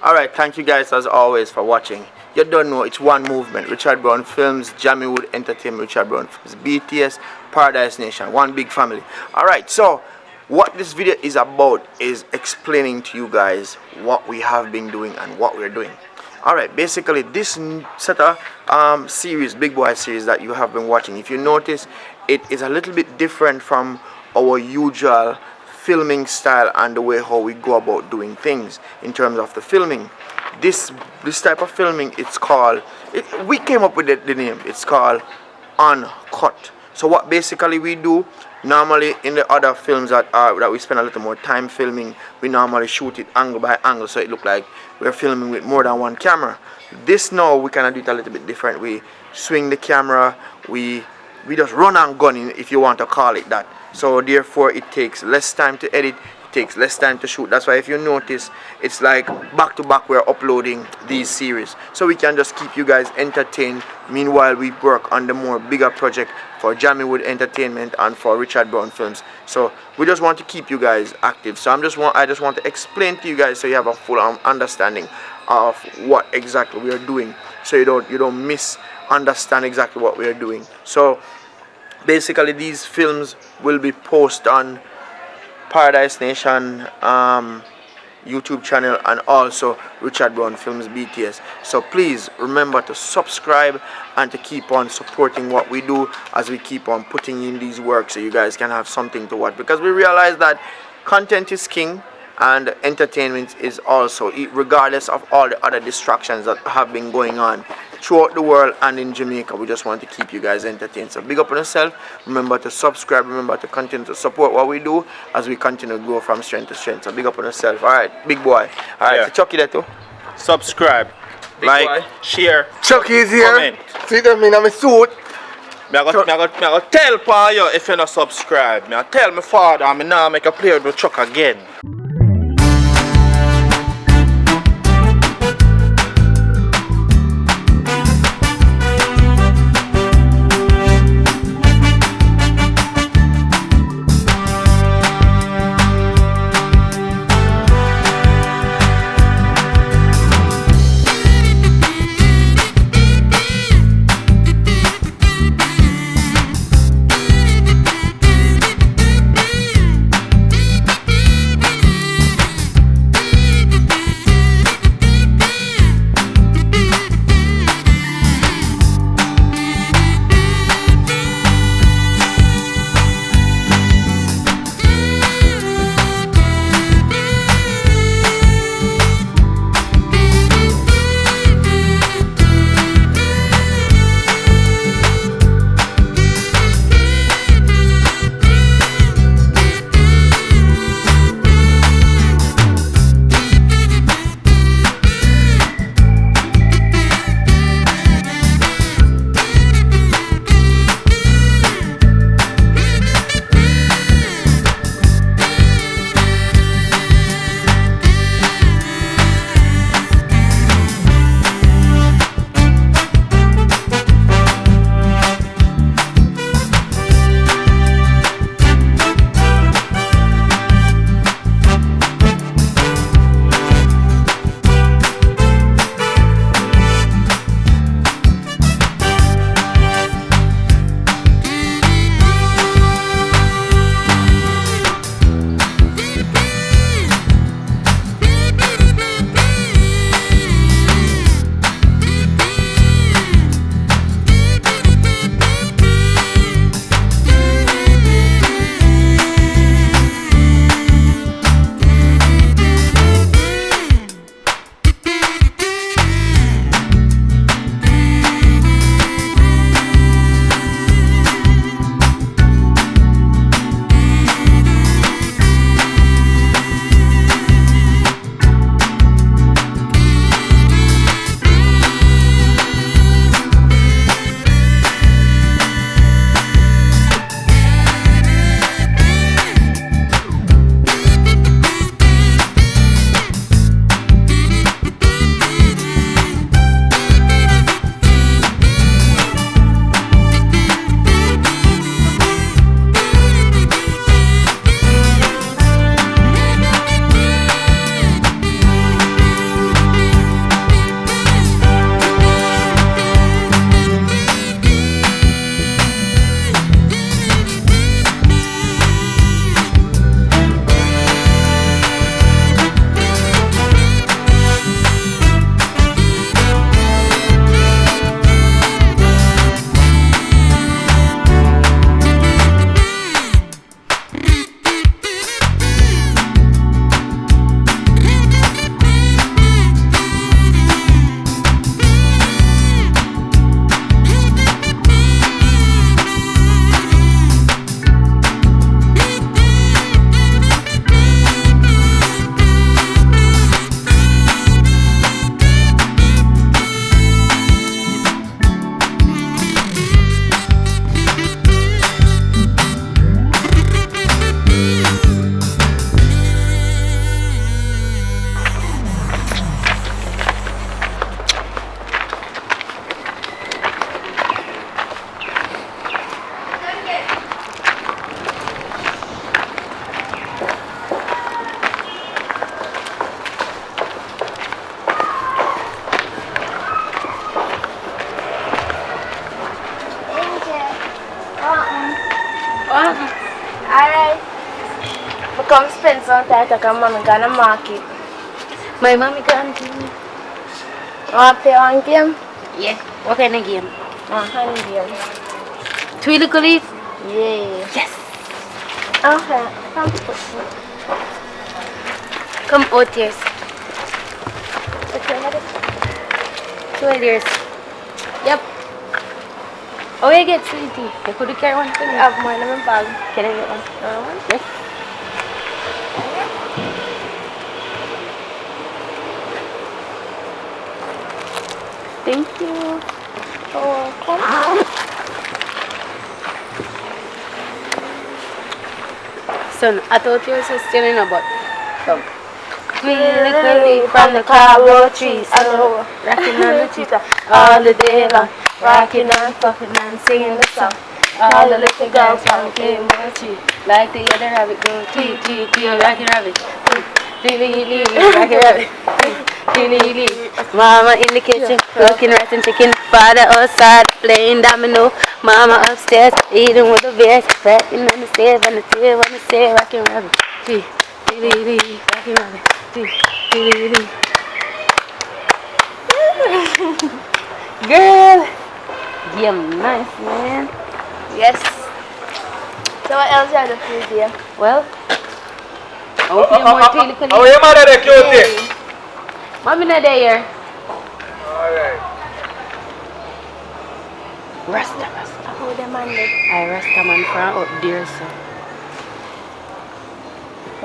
Alright, thank you guys as always for watching. You don't know, it's one movement. Richard Brown Films, Jamaiwood Entertainment, Richard Brown Films, BTS, Paradise Nation, one big family. Alright, so what this video is about is explaining to you guys what we have been doing and what we're doing. Alright, basically this set of series, Big Boy series that you have been watching, if you notice, it is a little bit different from our usual filming style and the way how we go about doing things in terms of the filming. This type of filming, it's called, we came up with the name, it's called uncut. So what basically we do, normally in the other films that we spend a little more time filming, we normally shoot it angle by angle so it look like we're filming with more than one camera. This now we kind of do it a little bit different. We swing the camera, we just run and gun, if you want to call it that. So therefore it takes less time to edit, it takes less time to shoot. That's why if you notice, it's like back to back we're uploading these series, so we can just keep you guys entertained meanwhile we work on the more bigger project for Jamaiwood Entertainment and for Richard Brown Films. So we just want to keep you guys active. So I just want to explain to you guys so you have a full understanding of what exactly we are doing, so you don't misunderstand exactly what we are doing. So basically these films will be posted on Paradise Nation YouTube channel and also Richard Brown Films BTS. So please remember to subscribe and to keep on supporting what we do as we keep on putting in these works so you guys can have something to watch, because we realize that content is king and entertainment is also, regardless of all the other distractions that have been going on throughout the world and in Jamaica. We just want to keep you guys entertained. So big up on yourself, remember to subscribe, remember to continue to support what we do as we continue to grow from strength to strength. So big up on yourself. Alright, big boy. Alright, yeah. So Chucky there too. Subscribe, big like, boy. Share, Chucky is here. Comment. See them in my suit. I go tell pa you if you not subscribe. I tell my father I'm now make a play with Chuck again. don't take a man gonna market. My mommy can't. Want to play one game? Yeah. What kind of game? Honey game. Twiddle leaf? Yeah. Yes. Okay. Come out years. Okay, ready? 12 years. Yep. Oh, you get sweetie. You could carry one for me. I have more in my bag. Can I get one? Yes. Thank you. Oh, come. Son, I thought you were still in a butt. Come. Twiddly from the cobweb trees. I know. Rocking on the cheetah all the day long. Rocking and puffing and singing the song. All the little girls from the tree. Like the other rabbit go tweet, tweet, tweet, rocking rabbit. Lee, rocking rabbit. Lee. Mama in the kitchen, cooking rice and chicken. Father outside, playing domino. Mama upstairs, eating with the bears. Rapping on the stairs, on the stairs, on the stairs, rocking rabbit. Lee, rocking rabbit. Lee. Girl, yeah, nice man. Yes. So what else you have to play there? Well, I'll play more technically. How are you mad at the cutie? Mommy not there. Alright. Rasta. Who the man did? I Rasta man from up there, so.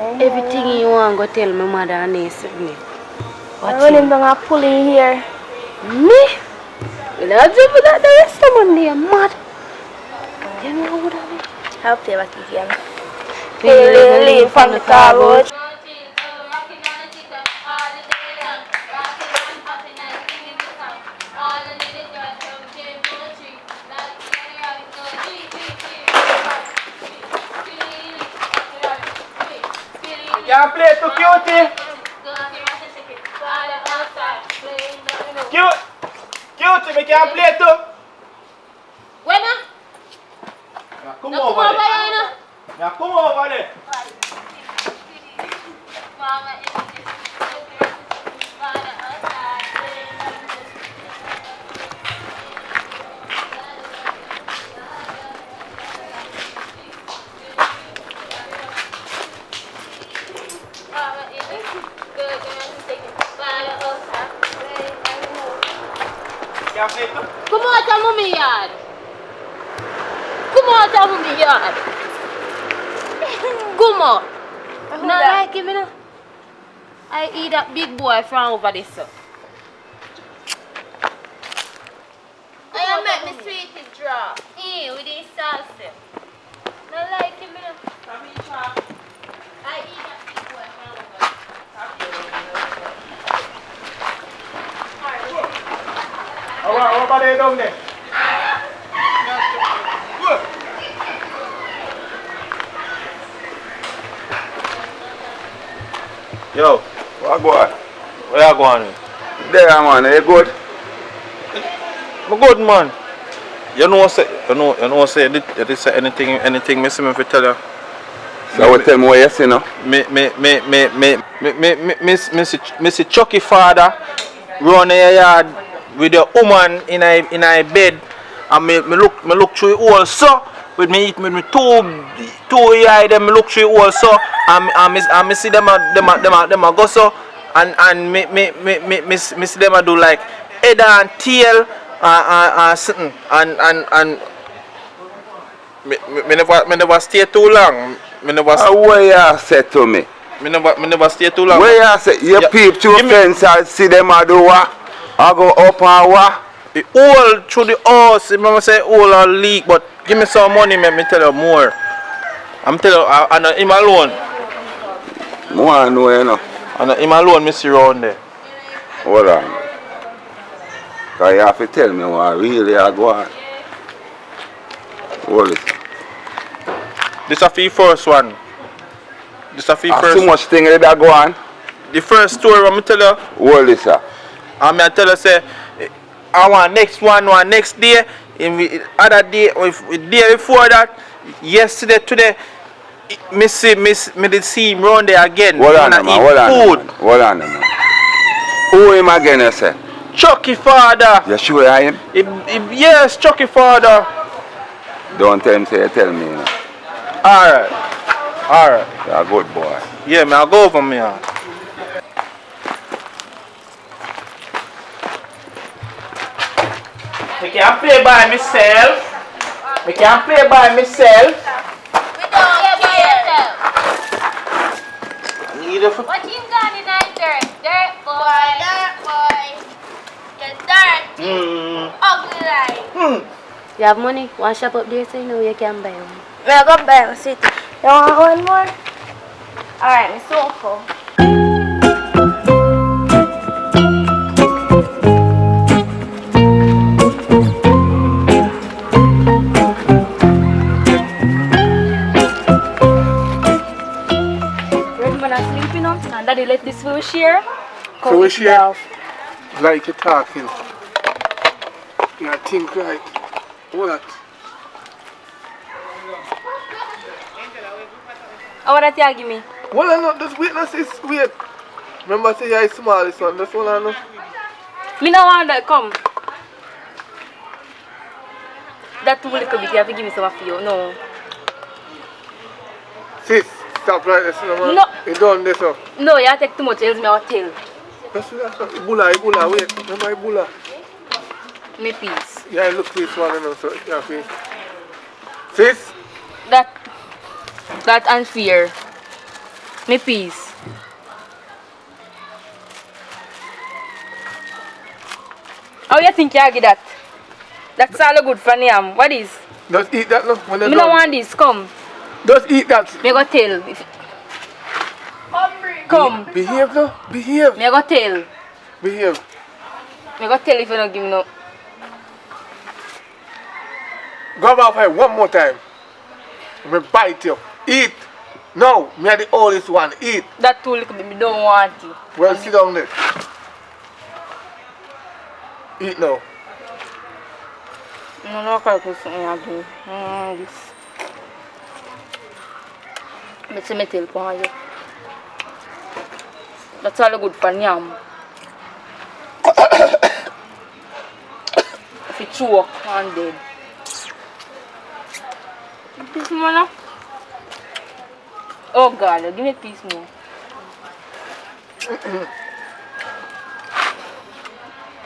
Everything you want, go tell my mother and niece me. I'm running down a pull in here. Me? Well, I'll do that the rest of man there, mad. You know what I mean? I'll play back again. Lean from the car road. You can play to cutie. Cutie, me can play to. When? Come over there. Now come over there. You can play to. Come on, tell me yard. Come on, tell me yard. Come on. Not like him, you know. I eat that big boy from over there, so. I make me sweet draw. With this salsa. Not like him, you know. I eat that big boy from over there. What about there down there? Yo, What go on? where you going? There, man. You good? I'm good, man. You know, say this anything, me see me fi tell you. So what tell me what you see now? Me see Chucky father run a yard with a woman in a bed, and me look through it also with me two eye them me look through it also, and me see them a go so, and me see them a do like head and tail and something, and me never stay too long. Me never. What you say to me? Me never stay too long. Where you say? You peep through fence and see them a do what? I go up and what? The hole through the house, remember say hole or leak, but give me some money, let me tell you more. I'm telling you, and him alone. More know you know. And him alone, me see around there. Hold on. Cause you have to tell me what really I go on. Hold it. This is the first one. This is the first. Too much thing that go on. The first story, I'm tell you. Hold it, sir. And I tell you, say, I want next one next day, in the other day, or if the day before that, yesterday, today, me did see him round there again. Hold on, Wanna man. eat Hold on, food. man. Hold on, man. Who him again, you say? Chucky father. You sure I am? Yes, Chucky father. Don't tell him, say you tell me. You know. Alright. Alright. You're a good boy. Yeah, man, I'll go over me. I can't play by myself. I can't play by myself. We don't care. I need a What you got in that dirt? Dirt boy. Dirt boy. You're dirty. Ugly like. You have money? Want shop up there so you know you can buy one. May I go buy a city? You want one more? Alright, Miss Soko. Redman are sleeping on and daddy let this food share. So we share like you're talking. You think right. What? How would that give me? Well, I know, just witness is weird. Remember, I say you're small, this one. That's all I know. Me no want that, come. That too little bit, you have to give me some of you. No. Sis, stop right there, man. No. You done this up. No, you take too much, else me I'll tell. That's what Ebola, wait. Remember Ebola? Me peace. Yeah, I look for this one, you know, so you have to. Sis, That unfair. Me peace. How you think you get that? That's all good for Niam. What is? just eat that, no? When Me you're no done. want this, come. Just eat that. Me go tell. Come. Behave, no? Behave. Me go tell. Behave. Me go tell if you don't give me no. Go back here one more time. Me bite you. Eat. No, me are the oldest one. Eat. That too little bit, me don't want it. Well, sit down there. Eat now. No, call something again. This. Let's see me tell for you. That's all good for Niam. If you choke, I'm dead. This one. Oh God, give me a piece more.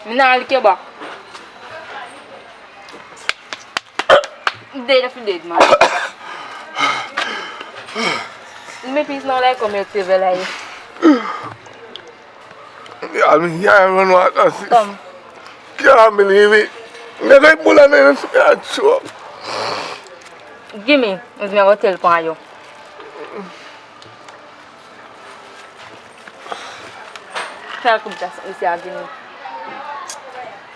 I'm not lick your back. Dead if you dead, man. Give me a piece now like come your table like. Yeah, I mean, yeah, I don't know what that's. Come. Can't believe it. Me go pull on it and show up. Give me, as me go tell for you. Try to just say give me.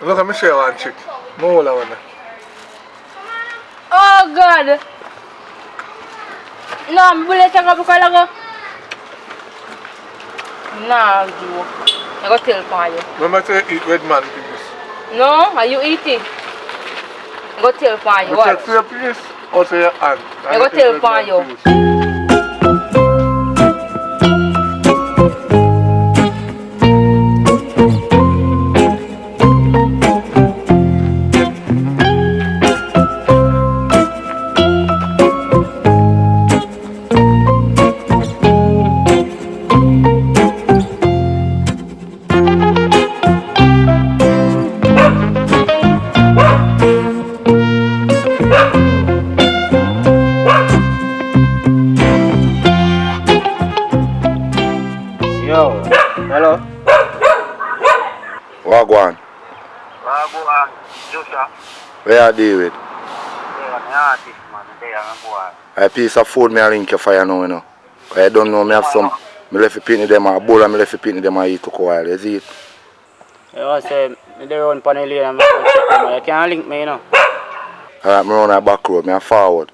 Look at me share one chick. More one. Oh God! No, I'm bullet take up because I go. Nah, you. I go tell for you. Remember to eat red man piece. No, are you eating? I go tell for you. You What? check for your piece or for your hand? I go tell for you. Yo, hello. Wagwan. Wagwan, Joshua. Where you deal with? They are the artist, man. They are a boy. A piece of food me a link you for you now, you know. Cause I don't know me have some. Me left the pitney them a bowl and me left the pitney them a eat took a while. You see it? I say, they run pan the lane and I check them. You can't link me, you know. Alright, me run a back road, me a forward.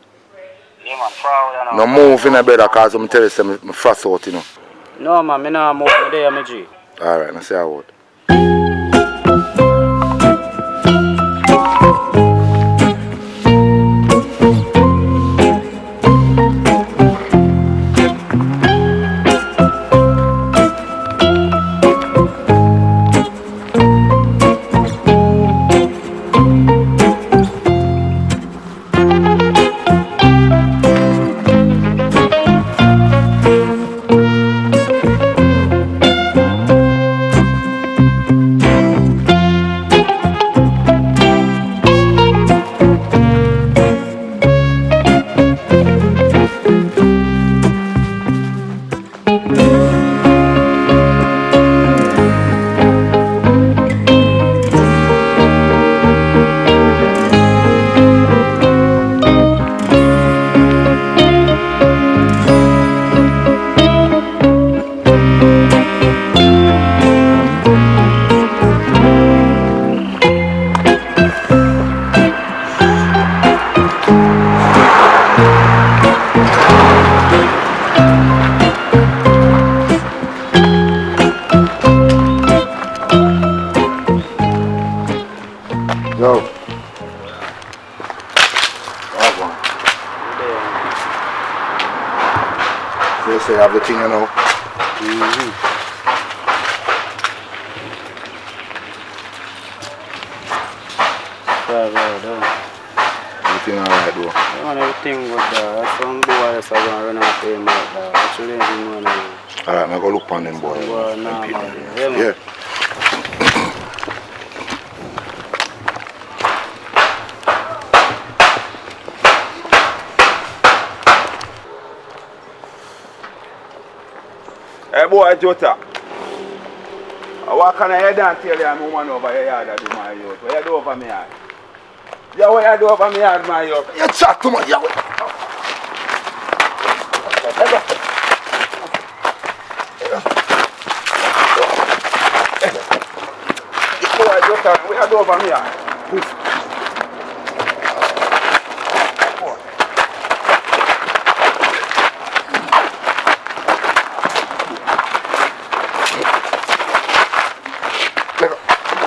Yeah, man, forward, you know. No move in a brother cause I'm tell you say me frost out, you know. No, man, me not move. Me there, me G. Alright, I say I would. thing, you know. Everything alright though. Man, everything good there. Some boy that's going to run off him out there. Actually, you know now. Alright, I'm going to look on them boy. Boy, nah, man. Yeah, man. Yeah. Hey boy, Jota. What can I do and tell you I'm a woman over your yard that do my youth? What you do over me yard? Yeah, what you do over me yard, my youth? You chat too much, yeah. Boy, Jota, what you do over me yard?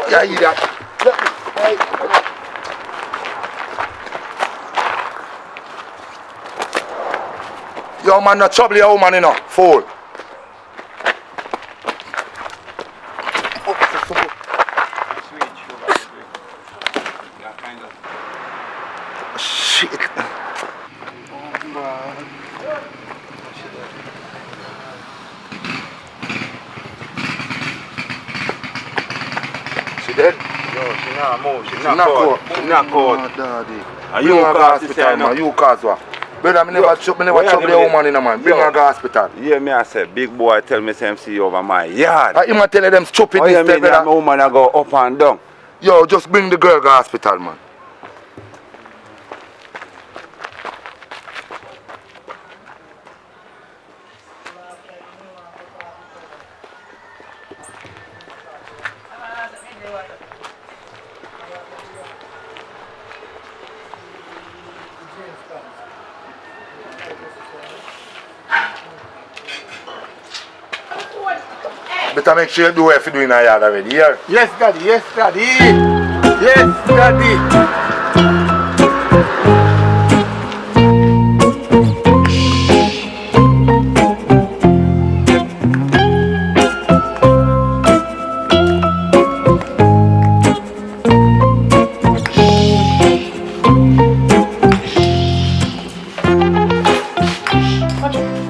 Yeah, you that. Yo man, not trouble your woman, you know, fool. Shit. She dead? Yo, she not move, she She not knock out. out. She knock out. Daddy. Are Bring you her to cause hospital, man. You cause what? Brother, me never trouble the woman in a man. Bring her to hospital. Yeah, me I say, big boy tell me say see over my yard. Him a tell them stupid Oh, this you mean that brother. my woman I go up and down? Yo, just bring the girl to hospital, man. Better make sure you do what you do in a yard already, yeah? Yes, Daddy. Yes, Daddy. Yes, Daddy.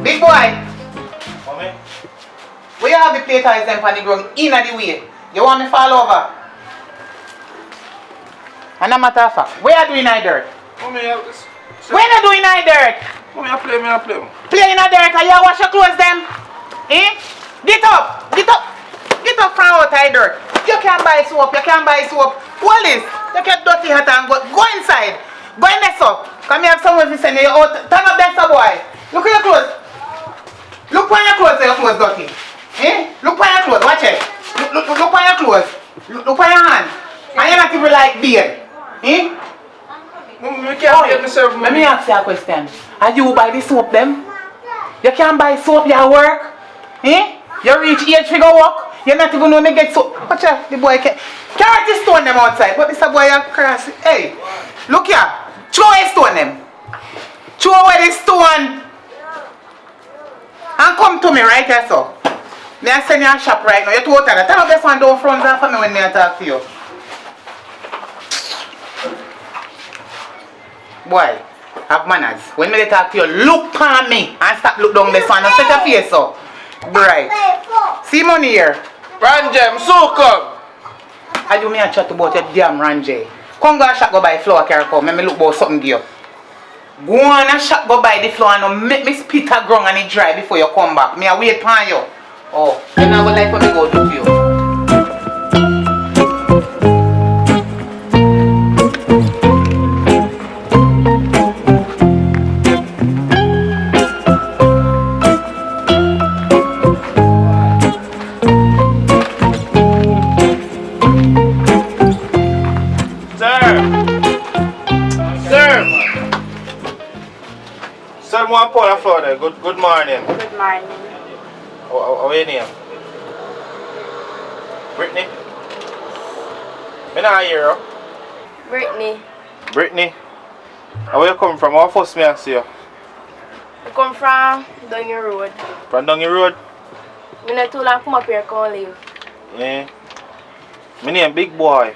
Big boy, we have the Playtime them on the ground in the way. You want me fall over? And a matter of fact, where are you doing in dirt? Mommy, Where are you doing in dirt? mommy, I play. Play in the dirt and you wash your clothes them? Eh? Get up from out of dirt. You can't buy soap, What is? You get dirty hat and go inside. Go and mess up. Come here, have someone to send you out. Turn up there, sir boy. Look at your clothes. Look on your clothes, your clothes dirty. Eh? Look on your clothes, watch it. Look on your clothes. Look on your hand. And you're not even like beard. Eh? Mommy, we can't behave myself, Let me ask you a question. Are you buy the soap them? You can't buy soap, you work? Eh? You reach age to go work? You not even know me get soap. Watch out, the boy can't. Carrot is stone them outside, but this a boy a cross. Hey, look here. Throw a stone them. Throw away the stone. And come to me right here, so. Me I send you a shop right now. You're too tired. Tell me this one down front and for me when I talk to you. Boy, have manners. When me talk to you, look on me and stop look down this one and set your face up. Right. See money here. Ranjem, so come. Are you me a chat about your damn Ranjay? Come go and shop go buy flour carry come. Let me look about something give you. Go on and shop go buy the flour and make me spit a ground and it dry before you come back. Me a wait for you. Oh, you know what like for me go do to you. Sir, one pound of flour there. Good morning. Good morning. How are your name? Brittany? Me not hear you. Brittany. Brittany? Where you coming from? How first me I see you? I come from down your road. From down the road? I not too long come up here come live. Yeah. My name Big Boy.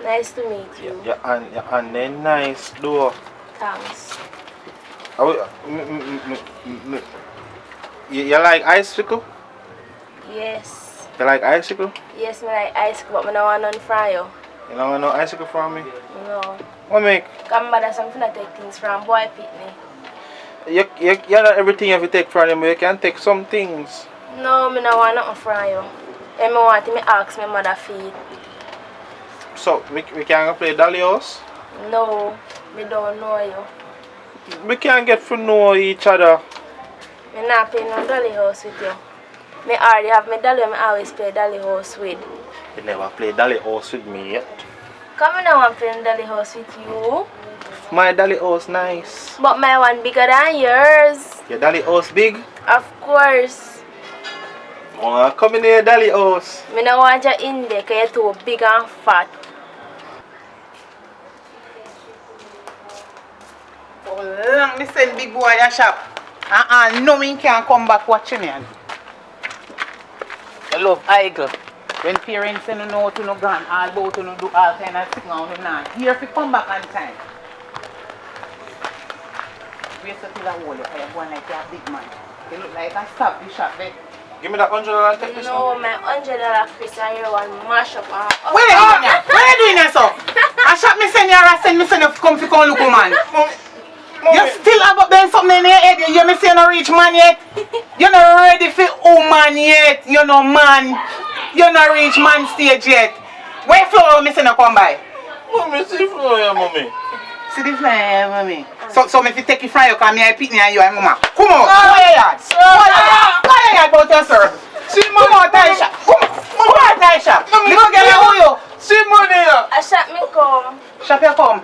Nice to meet you. Your hand then nice though. Thanks. You like icicle? Yes. You like icicle? Yes, I like ice cream, but I don't want none fry you. You don't want no icicle from me? No. What make? Come bother something to take things from boy pitney. You not everything you have to take from them, but you can take some things. No, I don't want nothing from you. If I want me ask my mother feed. So we can go play Dolly House? No, I don't know you. We can't get to know each other. I not play no dolly house with you. I already have my dolly, I always play dolly house with. You never play Dolly House with me yet. Come on, I want to play dolly house with you. My Dolly House nice. But my one bigger than yours. Your Dolly House big? Of course. Oh, come in here, Dolly House. I don't want you in there because you're too big and fat. Oh, long me send big boy a shop. No me can't come back watching me. I love idle. When parents say no know to no gone, all about to no do all kind of thing on the night. Here if you come back on time. Wait till I hold you, you're going like you're a big man. You look like a stop the shop there. Give me that $100 and take this No, one. my $100 Chris and you want mash up and What are you doing here? What are you doing here, so? I shop me send you a send me send you come to come look woman. You still have up there something in your head. You me say you no reach man yet. You're not ready for woman yet. You're no man. You're not reach man stage yet. Where flower me say no come by? Mommy, see flower, mommy. See the flower, mommy. So me fi take it from you because me I pick me and you and mama. Come on, go ahead. Go ahead about your sir. See Come on, Taisha. Come on, Taisha. Little girl, how are you? See money here. I shot me come. Shop your come.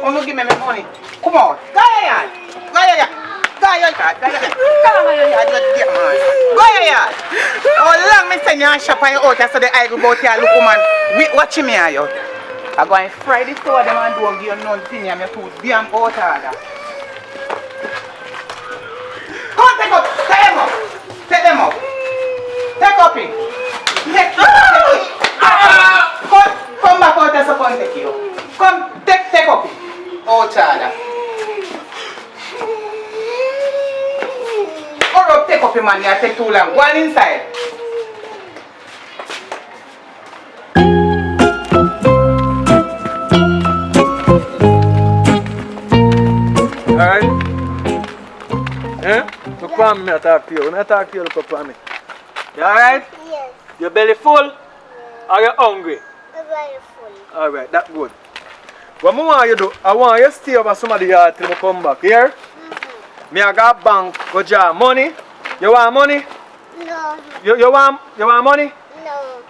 Oh, no give me my money. Come on. Go ahead. Go ahead. Go ahead. Go ahead. Go ahead. Oh, long me send you a shop and you out so the eye go about here look woman. Watch me here, you. I go and fry this store them and don't give you nothing and me too damn out order. Come take up. Take them up. Take them up. Take up it. Take it. Come back out there so come take you. Come take up it. Oh child. Hurry up, take up it man, you take too long. Go on inside. Alright? Eh? Look for me, I talk to you. When I talk to you, look up for me. You alright? Yes. Your belly full? Or you hungry? I'm very full. Alright, that's good. What I want you to do, I want you to stay over some of the yard till I come back here. Me I got bank, go draw money. You want money? No. You want money? No.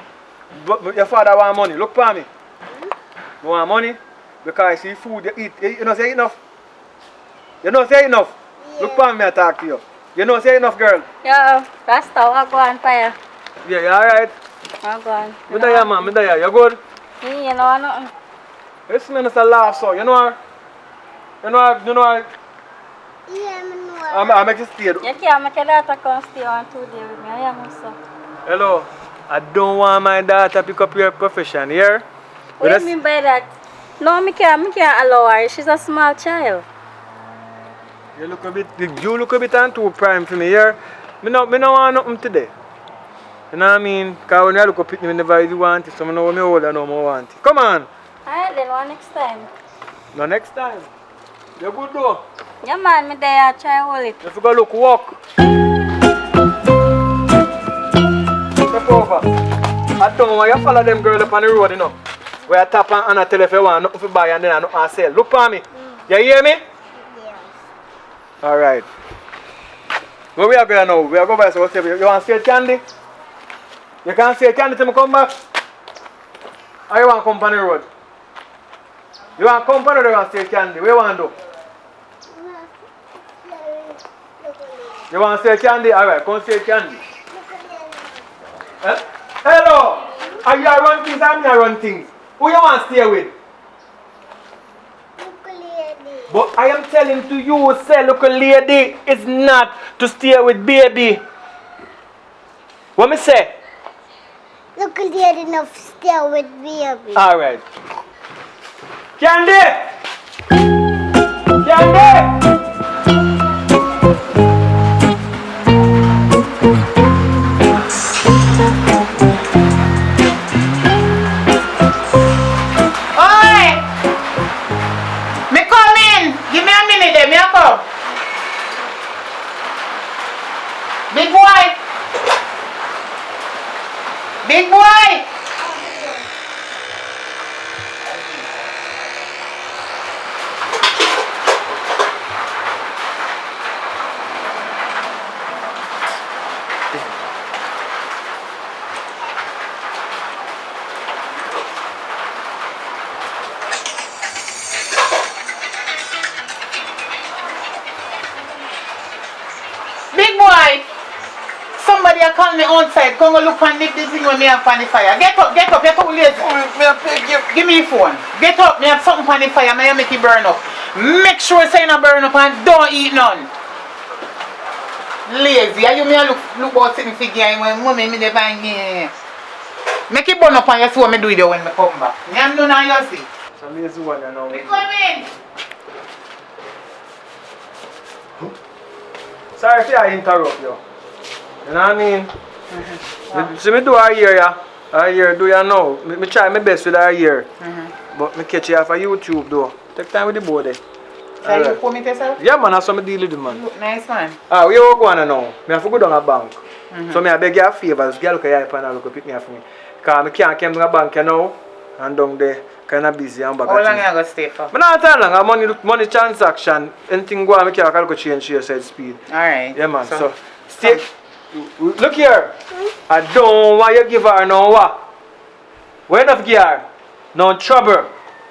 But your father want money. Look for me. You want money? Because see food you eat. You know say enough? You know say enough? Yeah. Look for me, I talk to you. You know say enough, girl? Yo, Rasta, I go on fire. Yeah, you alright? I go on. Me there, man. Me there. You good? You know nothing. Listen, man, it's a laugh, so you know her? You know her? You know her? Yeah, I know. I make you stay. You can't make your daughter come stay on 2 days with me. I am so. Hello. I don't want my daughter to pick up your profession here. What do you mean by that? No, I can't allow her. She's a small child. You look a bit and too prime for me here. Me no want nothing today. You know what I mean? Because when you look up at me, never you want it. So I know when I hold I know I want it. Come on. Alright then, one next time. No, next time. You good though? Yeah man, me there, try hold it. If you go look, walk. Step over. I don't want you follow them girls up on the road, you know. Where I tap and I tell if you want nothing to buy and then I nothing to sell. Look for me. You hear me? Yes. Alright. Where we are going now? We are going by so you want straight candy? You can't say candy till I come back? Or you want to come on the road? You want to come on or you want straight candy? What you want to do? You want straight candy? Alright, come straight candy. Hello! Are you run things or me run things? Who you want to stay with? Ukulele. But I am telling to you, say, look, lady, is not to stay with baby. What me say? Look, lady, enough stay with baby. Alright. Candy! Candy! Big boy! Big boy! Big boy! Somebody a call me outside. Come go look and nip the thing when me have on the fire. Get up, you're too lazy. Give me the phone. Get up, me have something on the fire, me make it burn up. Make sure say not burn up and don't eat none. Lazy, are you me a look about sitting figure when mommy me dey find here. Make it burn up and you see what me do with you when me come back. Me am none of you see. So lazy one you know. Me come in. Sorry if I interrupt you. You know what I mean? See me do a year, yeah. A year do you know? Me try my best with a year. But me catch you off of YouTube though. Take time with the board there. So you come it yourself? Yeah man, that's what I deal with man. Look nice man. Ah, where you going now? Me have to go down a bank. So me I beg you a favor, just get look at your iPad and look pick me up for me. Because I can't come to a bank now and down there kinda busy and back. How long you gonna stay for? But not that long, a money transaction, anything go on, I can't change here side speed. Alright. Yeah man, so stay. Look here. I don't want you give her no what. What you not give her? No trouble.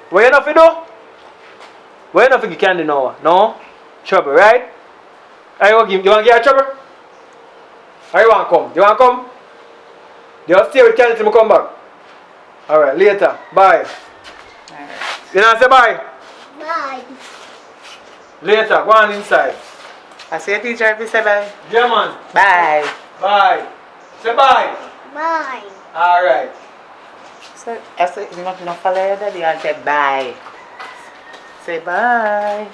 What you not do? What you not give candy no? No trouble, right? You want to give her trouble? Or you want to come? You want to come? You stay with candy till I come back. Alright, later. Bye. You know say bye? Bye. Later, go on inside. I see a teacher if you say bye. Yeah man. Bye. Bye. Say bye. Bye. Alright. So I say you not follow your daddy and say bye. Say bye.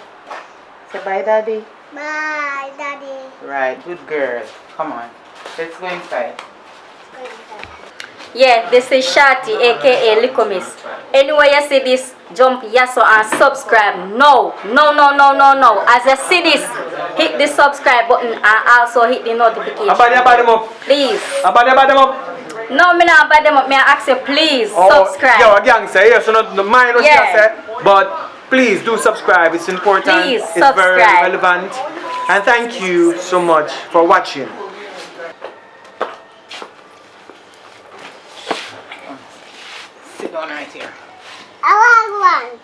Say bye daddy. Bye, Daddy. Right, good girl. Come on. Let's go inside. Yeah, this is Shati, aka Likomis. Anyway, you see this, jump yes and subscribe. No. As you see this, hit the subscribe button and also hit the notification. Abad them up. Please. Abad them up. No, me not abad them up. Me I ask you, please subscribe. Yo, gang say yes, so not the mind what you say, but please do subscribe. It's important. Please it's subscribe. very relevant. And thank you so much for watching. Sit down right here. I want one.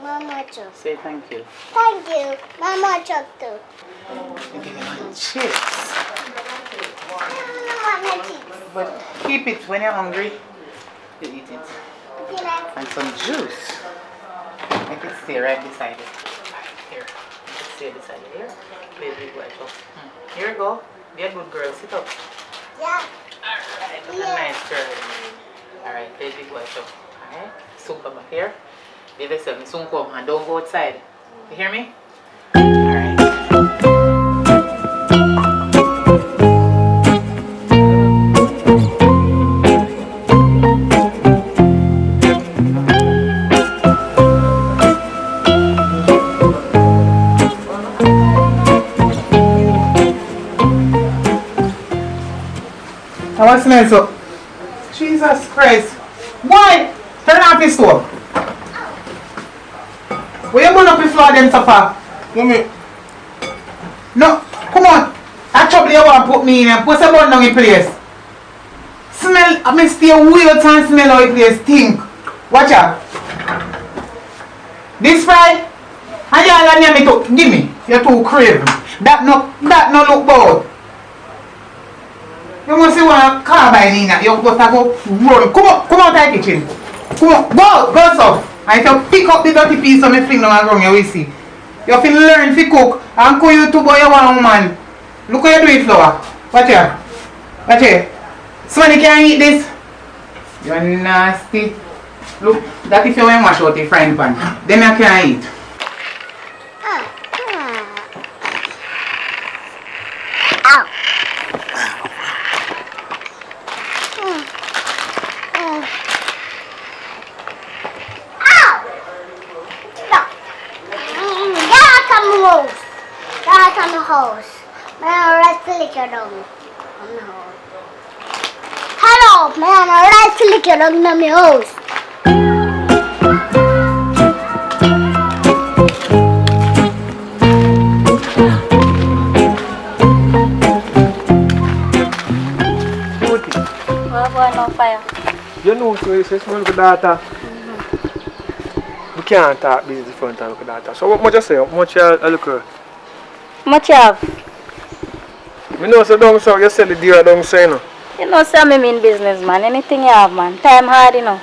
Mama Chuck. Say thank you. Thank you. Mama Chuck too. Chips. Mama chips. But keep it when you're hungry. You eat it. And some juice. Make it stay right beside it. Here. Make it stay beside it. Here. Play big white up. Here you go. Be a good girl. Sit up. Yeah. Alright. That's a nice girl. Alright. Play big white up. Alright. Soon come back here. Baby said me soon come and don't go outside. You hear me? Alright. Now what's the name so? Jesus Christ. Why? Turn off this stove. Where you going up the floor then so far? Mommy. No, come on. That trouble you want to put me in and put some bun down in place. Smell me stay weird and smell how it place stink. Watch out. This fry, and y'all near me to give me. You're too craving. That no look bad. You must see one carbine in that. You must go run. Come out of the kitchen. Come on, go so. And if you pick up the dirty piece of me fling down and run, you will see. You have to learn to cook and cook you to boy you one woman. Look how you do it, flour. Watch here. Watch here. Somebody can eat this. You're nasty. Look, that if you want to wash out the frying pan, then I can eat. Ow. That's on the hose. May I rest the liquor down on the hose. Hello, may I rest the liquor down on the hose. No fire. You know, so you say small with data. We can't talk business in front of data. So what much you say? How much you look at? Much you have? I know so down so you sell the deer down so you know. You know, so I mean business, man. Anything you have, man. Time hard, you know.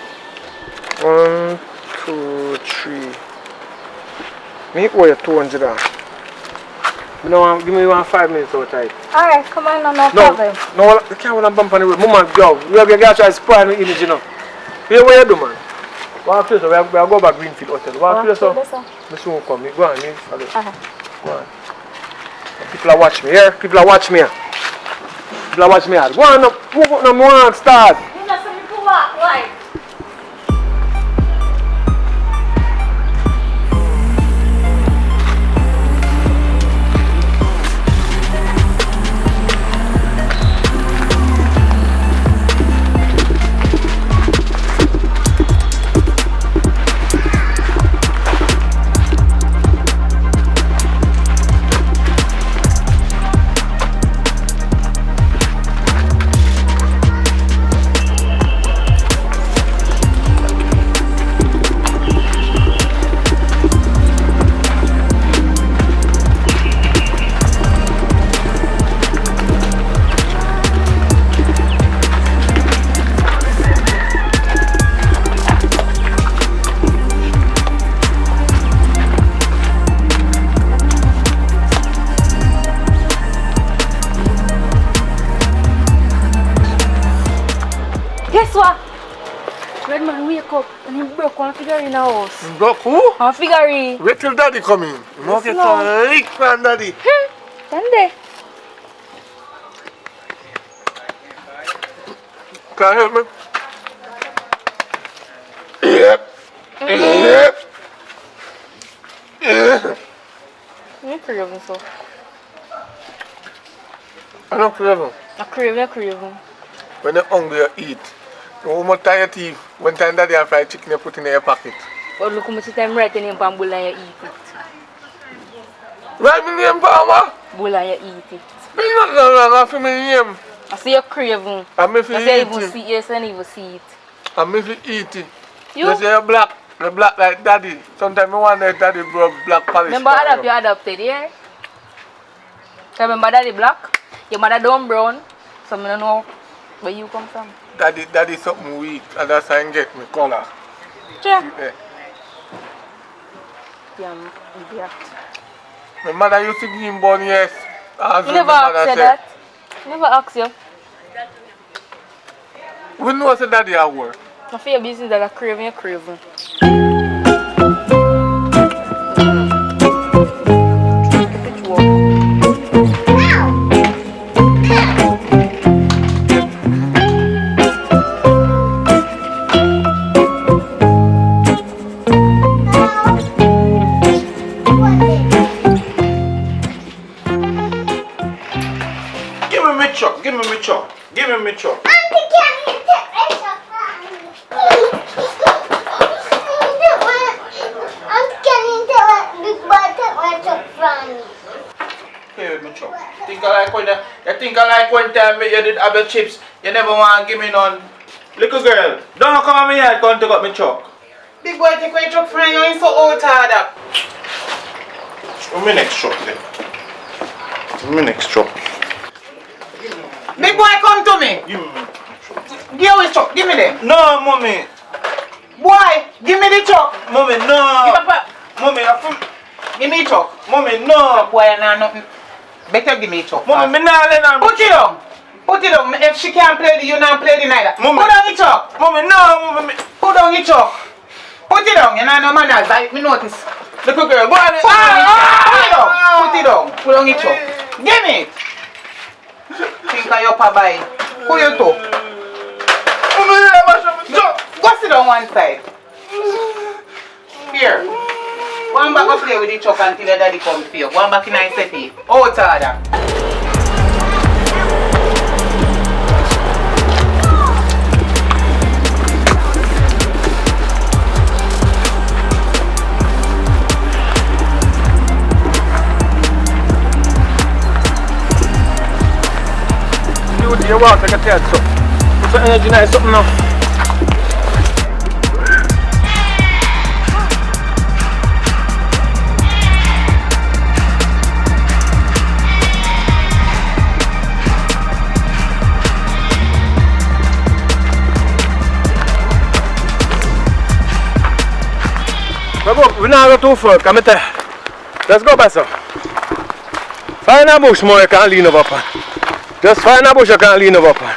1, 2, 3. Me owe you 200. No, give me 5 minutes outside. Alright, come on, no problem. No, you can't want to bump on the road. Mama, go. You have to try to spoil my image, you know. What you do, man? Walk close, we are go back Greenfield Hotel. Walk close, I soon come. Go on, follow. Go on. People are watching me, here. People are watching me. People are watching me. Go on, move up, no more, start. You know, some people walk, right? Guess what? Red man wake up and he broke one figure in the house. Broke who? One figure. Wait till daddy come in. You must get some lick from daddy. Sunday. Can you help me? Yep. Yep. Yep. You craving so? I'm not craving. I craving. When you're hungry, you eat. You almost tie your teeth. One time daddy have fried chicken, you put in your pocket. But look how much time right in your bowl and you eat it. Write my name, Palmer. Bowl and you eat it. There's nothing wrong with my name. I see you craving. I'm if you I say eat even it. see yes and even see it. I'm if you eat it. You? You say you're black. You're black like daddy. Sometimes I wonder if daddy brought black polish. Remember you adopted, yeah? So remember daddy black? Your mother don't brown. So I don't know where you come from. Daddy something weak, and that's how I get my color. Sure. Yeah. Damn idiot. My mother used to give him born, yes. As You never my mother asked you said. that? Never asked you. We know what daddy at work. I feel your business that I craving, you're craving. Give me my truck. Auntie, can you take my truck from me? Auntie, can you take big boy take my truck from me? Play with my truck. You think I like when time you did have your chips, you never want to give me none. Little girl, don't come at me here, come take up my truck. Big boy, take away your truck from you, you're so old, Tada. What's my next truck then? My next truck. Big boy, come to me. Give me the truck, give me them. No, mommy. Boy, give me the truck. Mommy, no. Mommy, give me the truck. Mommy, no. Boy, no, nothing. Better give me the truck. Mommy, me not let her. Put it down. Put it down. If she can't play the, you not play the neither. Mommy. Put down the truck. Mommy, no, mommy. Put down the truck. Put it down. You know no manners. I me notice. Little girl, go on. Put it down. Put it down. Put down the truck. Give me it. Think of your papa. Put your toe. Go sit down one side. Here. One back up play with the truck until your daddy comes for you. One back in I city. Out order. You walk like a cat, so. Put some energy in something now. We're not going too far, come here. Let's go, Basso. Find a bush more you can lean over upon. Just find a bush you can lean over upon.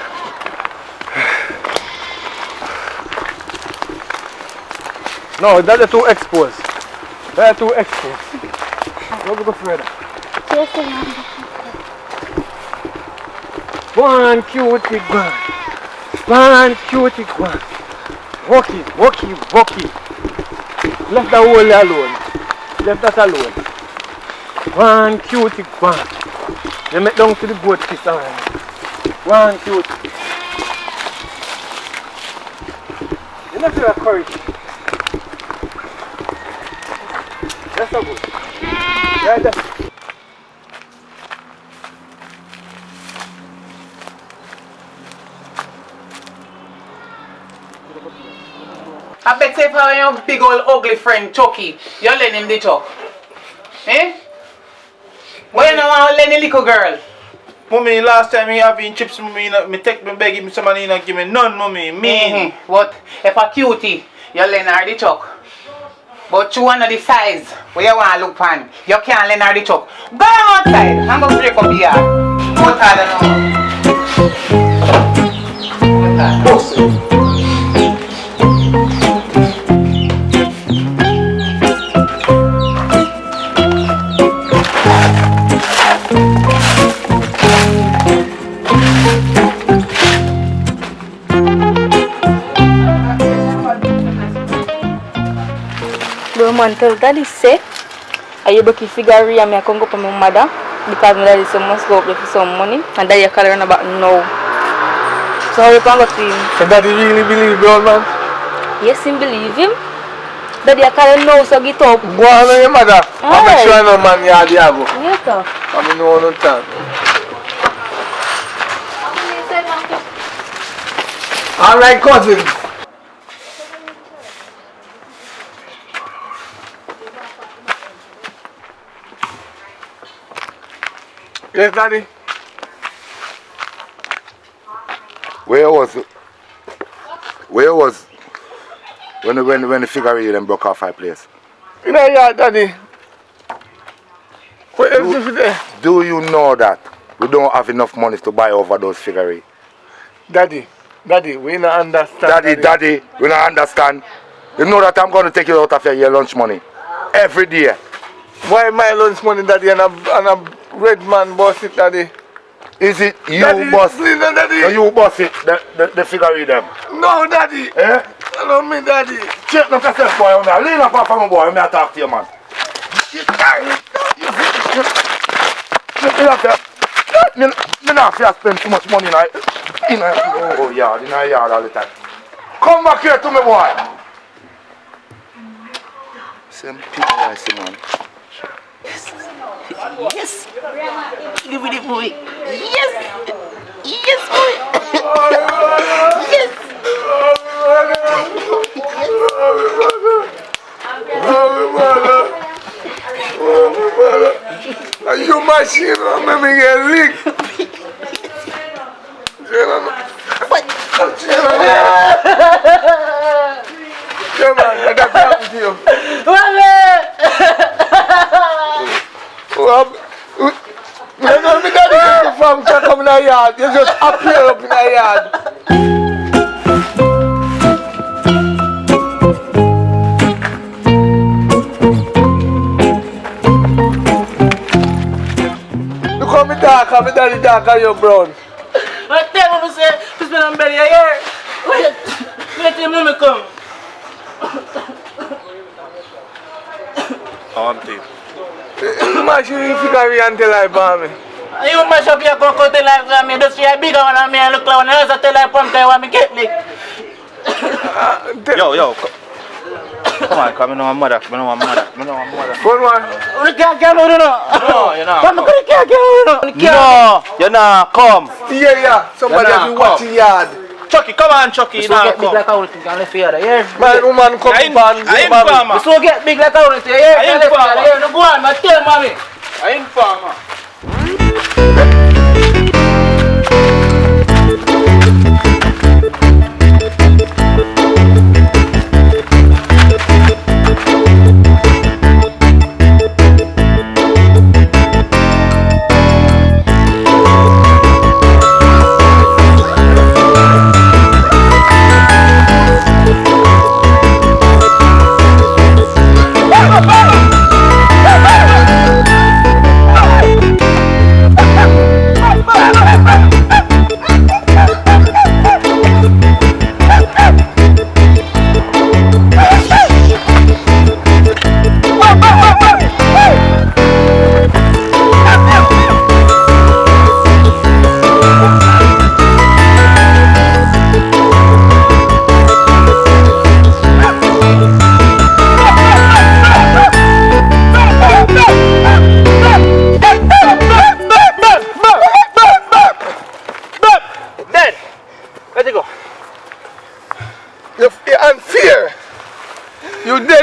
No, that's too exposed. That's too exposed. Let's go further. One cutie one. One cutie one. Walk it, walk it, walk it. Left that hole alone. Left that alone. One cutie one. You make down to the boat kiss alright. One cutie. You don't feel courage. That's so good. Right there. I bet if I your big old ugly friend Chucky, you lend him the truck. Eh? Why you don't want to lend the little girl? Mommy, last time me having chips, mommy, me take me beg him some money, not give me none, mommy. Me. But if a cutie, you lend her the truck. But you want the size where you want to look on, you can't lend her the truck. Go outside. I'm going to break up here. Go outside now. Man, tell daddy say I you booking figure and me I can go for my mother because my daddy so must go up there for some money and daddy call her about no. So how you can go to him? So daddy really believe the old man? Yes, him believe him. Daddy I call her no, so get up. Go on with your mother. I'm not sure no man you the go. Yes, sir. I mean no one time. Alright, cousin. Yes, daddy. Where was when the figure eight them broke off my place? You know, yeah, daddy. What else is there? Do you know that we don't have enough money to buy over those figure eight? Daddy, we don't understand. Daddy, we don't understand. You know that I'm going to take you out of your lunch money every day. Why my lunch money, daddy, and a red man boss it, daddy? Is it you daddy, boss? Please, no, daddy. No, you boss it, the figure eight them. No, daddy. Eh? I don't mean, daddy. Check up yourself, boy. Lean up off my boy. I'm going to talk to you, man. Me not fear spend too much money in a yard all the time. Come back here to me, boy. Same people I see, man. Yes. Give me the boy. Yes. Yes, boy. Yes. machine make me get licked. Come on, I got something to you. I don't think that is from come in the yard. You just appear up in the yard. Look how me dark, how me daddy dark and you brown. What tell me say, this man on belly here. Wait till mommy come. Auntie. Imagine if you carry until I bomb me. You mash up your cocoa like for me. Just see a bigger one on me and look like one else. I tell you pump there when me get licked. Yo. Come on, come on, mother. Come on, mother. Good one. You can't get out, no. No, you're not. Come on, you can't get out. No, you're not. Come. Yeah. Somebody You're have not, to watch come. the yard. Chucky, come on, Chucky. This You will not get big come. like how it is. Let's figure that, yeah? Man, woman come I ain't on. farmer. This will get big like how it is, yeah? I ain't Let's figure farmer. that, yeah? No, go on, man. Tell mommy. I ain't farmer.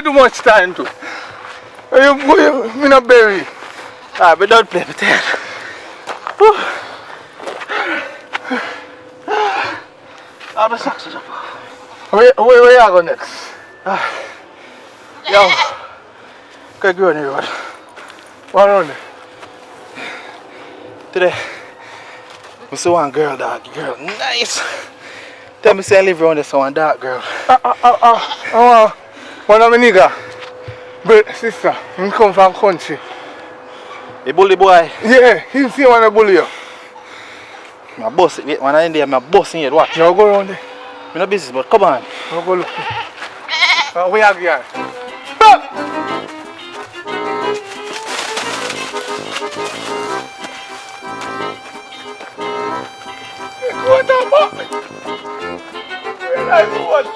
Much time to. You not bury. Ah, but don't play with that. I'm a success. Where you go next? Yo. Okay, go on here, what? What on? Today, I saw one girl, dog. Girl, nice. Tell me, say I live around there, so one dark girl. One of my nigga, but sister, he come from country. The bully boy? Yeah, he see one to bully you. My boss, when I in there, my boss in here, watch. You go around there. I'm not busy, but come on. You go look. Where you going? What the fuck? Where is the one?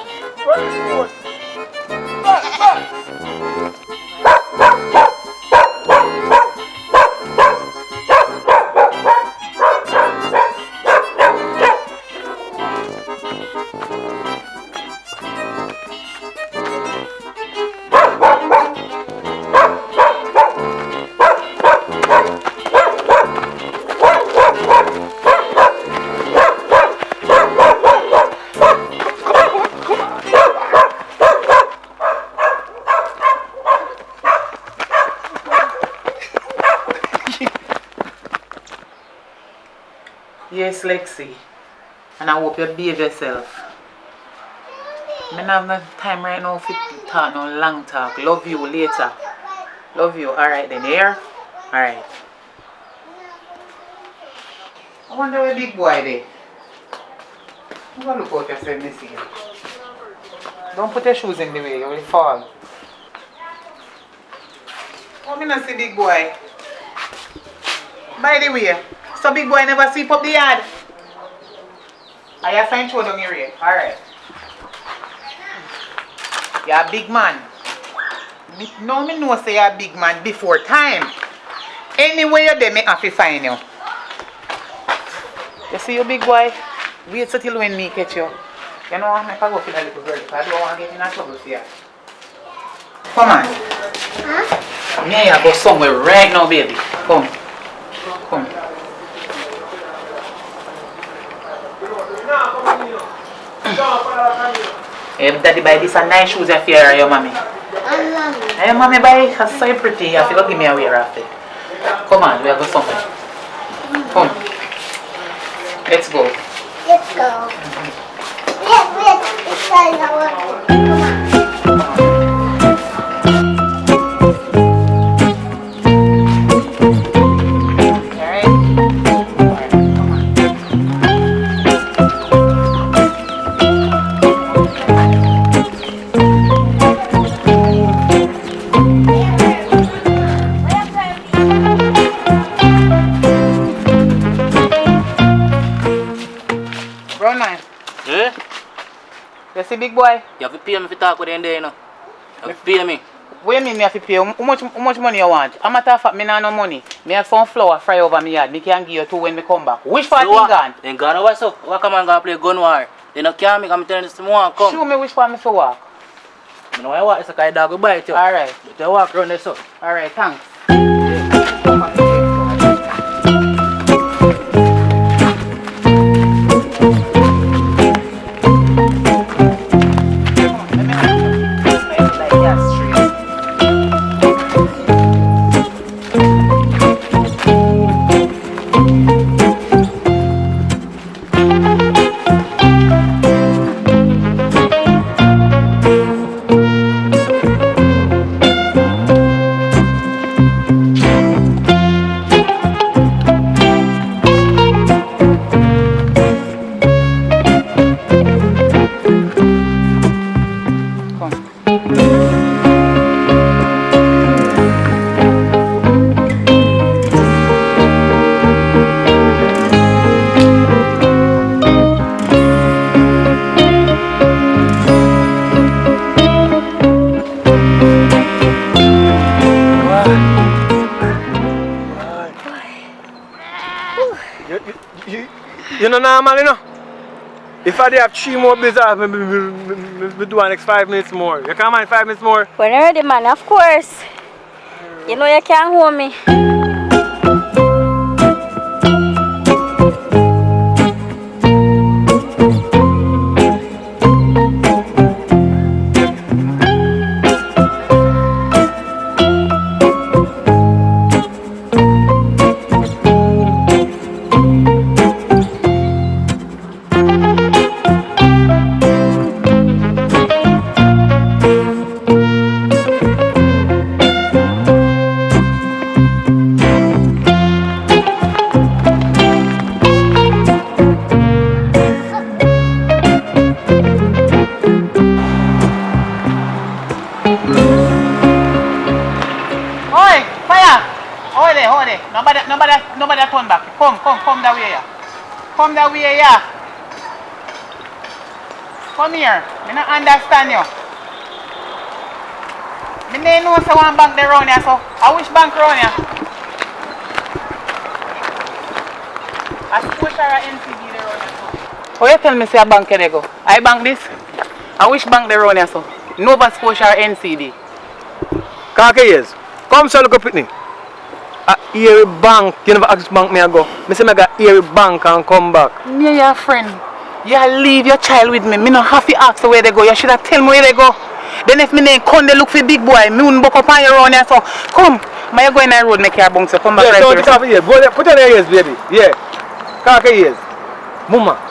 Where is the one? Yes, Lexi. And I hope you behave yourself. I don't have no time right now for talk, no long talk. Love you later. Love you. Alright then, here? Alright. I wonder where big boy there. I'm gonna look out yourself, Missy. Don't put your shoes in the way, you will fall. Oh, I not see big boy. By the way, so big boy never sweep up the yard. I have to show down here. Alright. You're a big man. Me know say you're a big man before time. Anywhere you're there, me have to find you. You see you big boy? Wait till when me catch you. You know I'm go for that little girl. I don't want to get in trouble for you. Come on. Huh? Me and you go somewhere right now, baby. Come. Come. Daddy buy this a nice shoes if you're your mommy. Hey, mommy buy a so pretty. You have to go give me a wear after. Come on, we are going somewhere. Come. Let's go. Let's go. It's time now. Come on. You see, big boy? You have to pay me for talk with them there, you know. You have to pay me. What do you mean me have to pay? How much money you want? I'm matter of fact, me not no money. Me have some flour fry over me yard. Me can give you two when me come back. Which part you gone? Then gone over so. What come and go play gun war? They no can't make me tell you this tomorrow come. Show me which part me for walk. I know I walk, it's a kind of dog will bite you. Alright. But you walk around there so. Alright, thanks. You know normal, you know? If I have 3 more blizzards, we do the next 5 minutes more. You can't mind 5 minutes more? When you're ready, man, of course. You know you can't hold me. Nobody turn back. Come that way, yeah. Come that way, yeah. Come here. I don't understand you. I don't know so one bank there around here, so I wish bank around here. I suppose there are NCB there around here, so. Oh, you tell me say a bank here go. I bank this. I wish bank there around here, so. Nova Scotia or NCB. Kaka years. Come so look up with me. Erie bank, you never ask bank me I go. Me say me got Erie bank and come back. Me your friend. You leave your child with me. Me no have to ask where they go. You should have tell me where they go. Then if me name come they look for big boy, me won't buck up on your own here. So come. Me go in the road make your bounce so come back right here. Don't here. Go there, put on your ears, baby. Yeah. Kaka ears. Mama,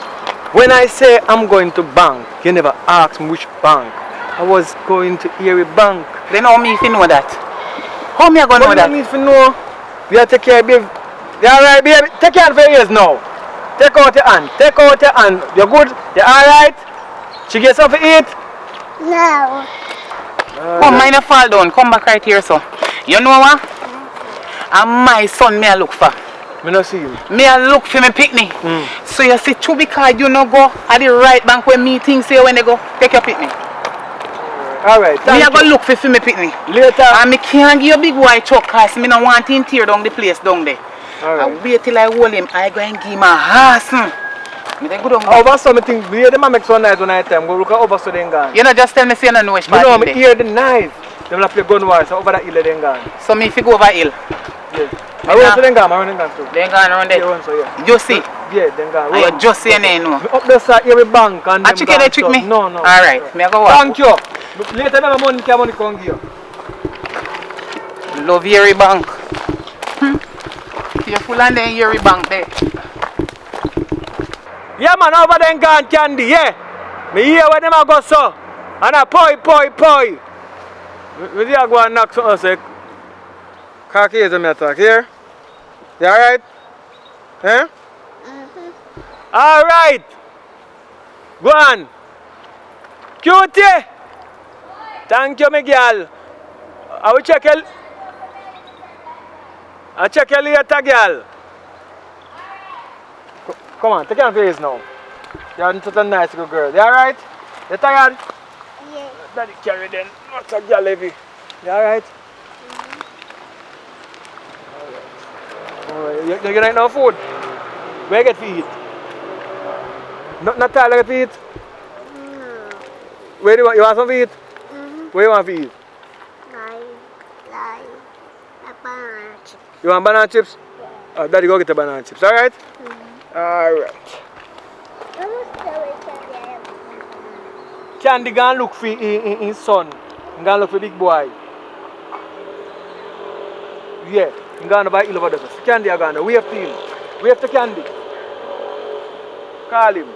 when I say I'm going to bank, you never ask me which bank. I was going to Erie bank. They know me if you know that. How me I gonna know that? Me if you know. You have to take care, baby. You alright, baby? Take care of your ears now. Take out your hand. Take out your hand. You good? You alright? She get something to eat? No. Come, mine fall down. Come back right here, so. You know what? And my son, me I look for. Me no see him. Me I look for me picnic. So you see, true because you no go at the right bank where meetings say when they go. Take your picnic. Alright, me I go look for me picnic. Later. And me can't give you a big white truck because me no want him tear down the place down there. Alright. I wait till I hold him. I go and give him a horse. Me they go down. Over something, we hear them make so nice one night time. Go look at over so they gone. You know, just tell me say you don't know which part. No, me hear the nice. They will play gun war, so over that hill they gone. So me if you go over hill? Yes. I went to them gone too. They gone around there. Yeah. Jussie. Yeah, them gone. You Jussie and then no. Up the side here with bank and them you can trick me? No, no. Alright, me I go walk. Thank you. Later my money come give you. Love Yeri Bank. You're full and then Yeri Bank there. Yeah man, over them gone candy, yeah. Me hear where them a go so. And a poi. We there go and knock something say. Cocky is me attack here. You alright? Eh? Alright. Go on. Cutie. Thank you, my girl. I will check you. I'll check you later, girl. Come on, take your face now. You're such a nice good girl. You alright? You tired? Yeah. Daddy carry them. Not a girl heavy. You alright? Alright. You get right now food? Where you get to eat? Not tired to eat? No. Where do you want some to eat? Where you want to eat? Like a banana chip. You want banana chips? Yeah. Daddy go get the banana chips, alright? Alright. Candy go look for his son. Go look for big boy. Yeah, he go buy ill over there. Candy are gone. Wave to him. Wave to Candy. Call him.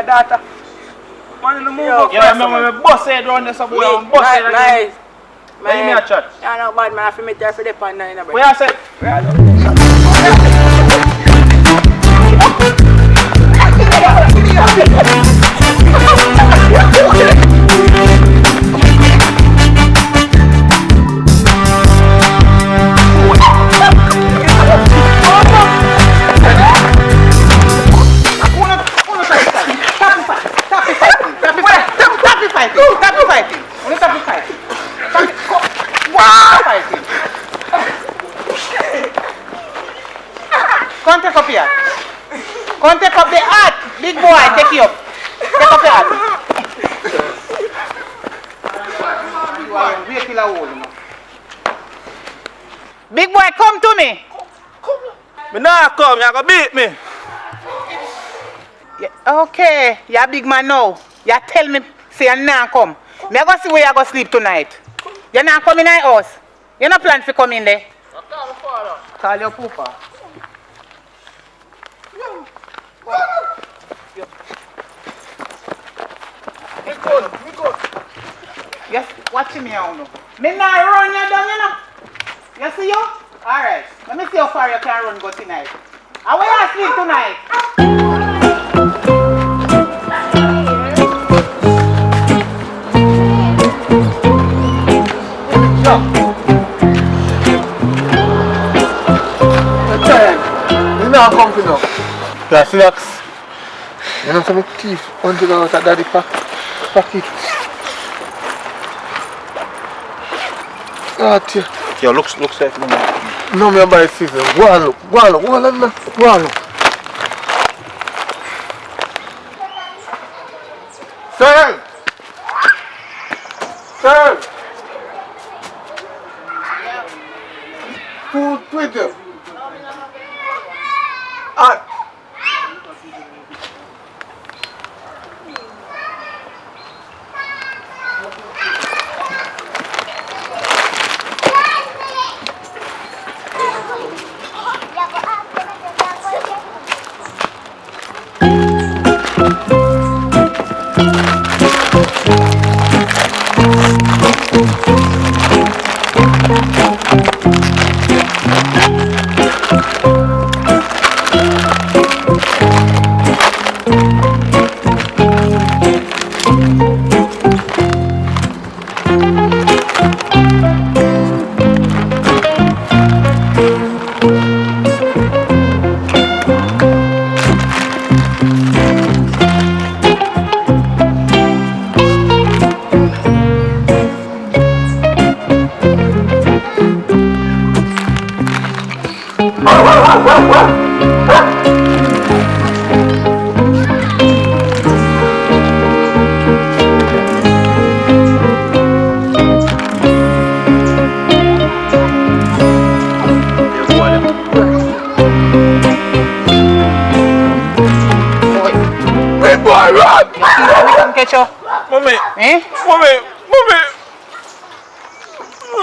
daughter. Man in the move up. Yeah, remember me bust head round there so boy. Bust head nice. Man, give me a chat. Yeah, no bad man, I feel me there for the pan now. Where I said? Come take up here. Come take up the hat. Big boy, take you up. Take up the hat. You are a real killer hole, you know. Big boy, come to me. Me nah come, you gonna beat me. Yeah, okay, you a big man now. You tell me, say you nah come. Me go see where you go sleep tonight. You not come in my house. You no plan to come in there. Call my father. Call your pooper. Me good. Yes, watch me now. Me not run you down, you know. You see you? Alright. Let me see how far you can run go tonight. How will you sleep tonight? You know I'm comfy now. That's relax. You know some thief $100 at daddy pocket. Ah, dear. Yo, looks like money. No, me buy scissors. Go on look. Go on look. Sir! Who Twitter?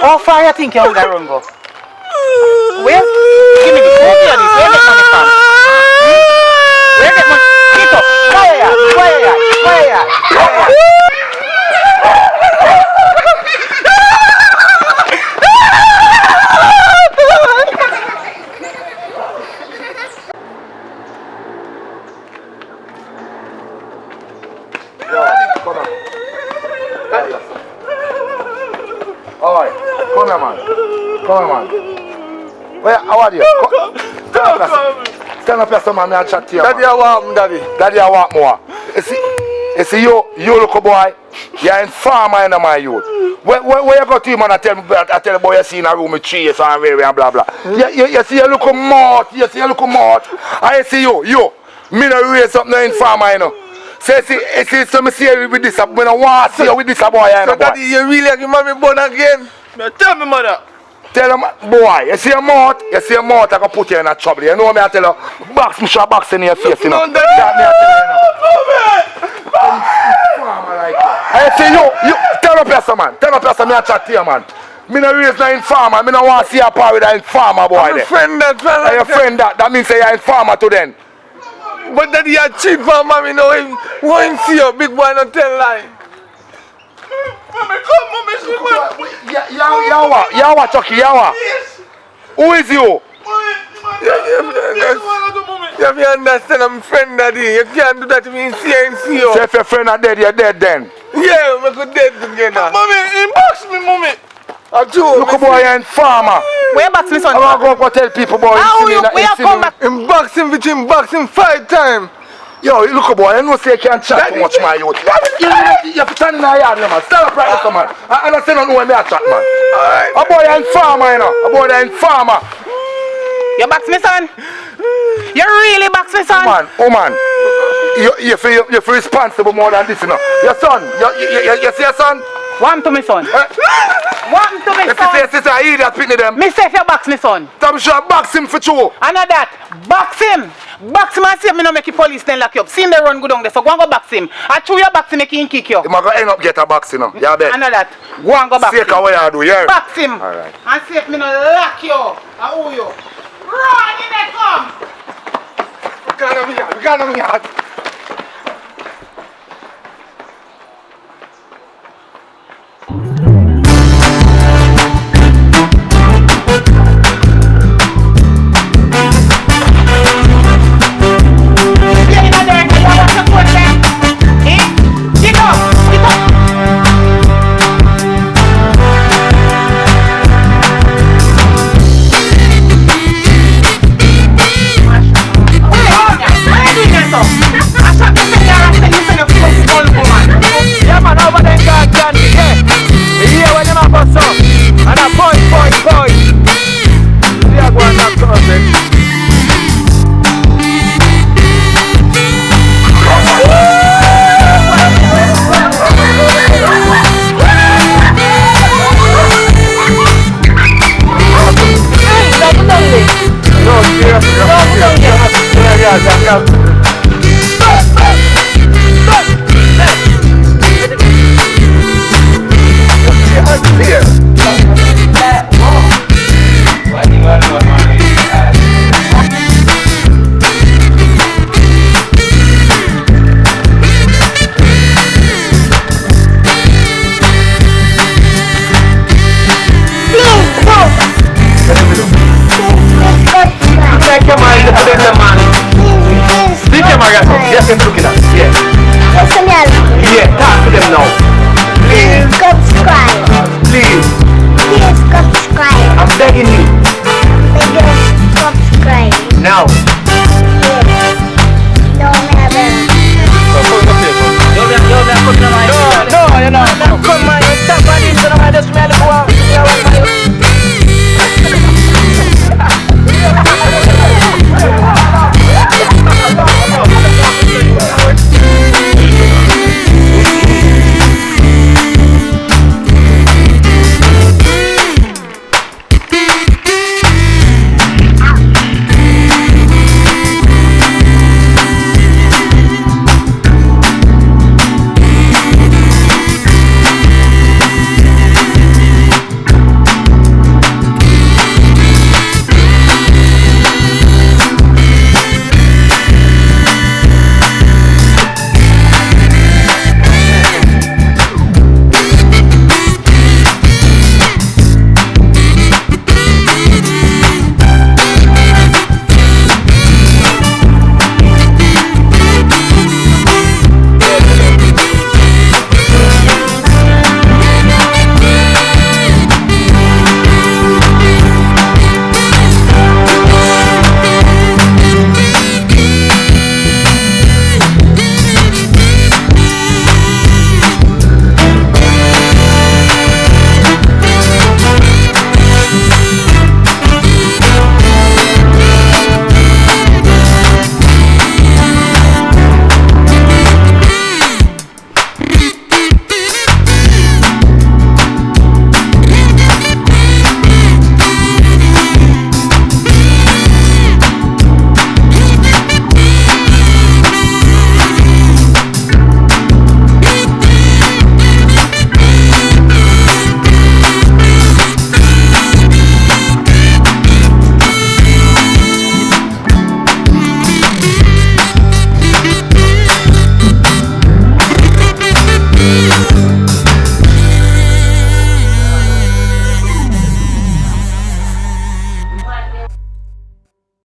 How far you think you're gonna run go? Where? Give me this. Where get this? Where get money from? Where get money? Get up. Where you at? Alright, come here, man. Where, how are you? Stand up here, some man, I chat to you. Daddy, I want daddy. Daddy, I want more. You see, you look boy, you're in farmer in my youth. Where you go to him and I tell the boy you see in a room with trees and railway and blah blah. You see, you look mad. I see you. Me no raise up no in farmer, you know. So me see you with this, when I want to see you with this boy, you know. So daddy, you really like your mommy born again? Tell me, mother. Tell him, boy, you see a mouth, I can put you in a trouble. You know me, I tell you, box in your face, you know. No, daddy. I say you, tell up person, man. Me I chat to you, man. Me no raise no informer, me no want to see a power with an informer, boy. I'm a friend that means say you're informer to them. But daddy, you cheat for mommy, no him. Why him see you, big boy, not tell lie. Mommy, come, Yawa, Chucky, Yawa. Who is you? You have to understand, I'm friend daddy. You can't do that to me and see you. So if your friend are dead, you're dead then. Yeah, we could dead together. Mommy, inbox me, mommy. Look, boy, you're in farmer. Where box me son? I'm going to go tell people, boy. Where come back? In boxing 5 times. Yo, look, boy, you know say you can't chat too much, my youth. You have to stand in the yard, man. Stand up right there, man. I understand not know when I chat, man. A boy in farmer, you know. A boy in farmer. You box me, son? You really box me, son? Man. You feel responsible more than this, you know. Your son, you see your son? One to me, son. One to me, son. If you say your sister, I idiot picking them. Me say if you box me, son. I'm sure box him for you. I know that. Box him. Box him and see if me no make the police then lock you up. See him they run good down there, so go and go box him. I chew your box him, make him kick you. He might go end up get a box, you know. Yeah, bet. I know that. Go and go box him. See what you do, yeah. Box him. Alright. And see if me no lock you. I owe you. Run in there, come. We can't have me.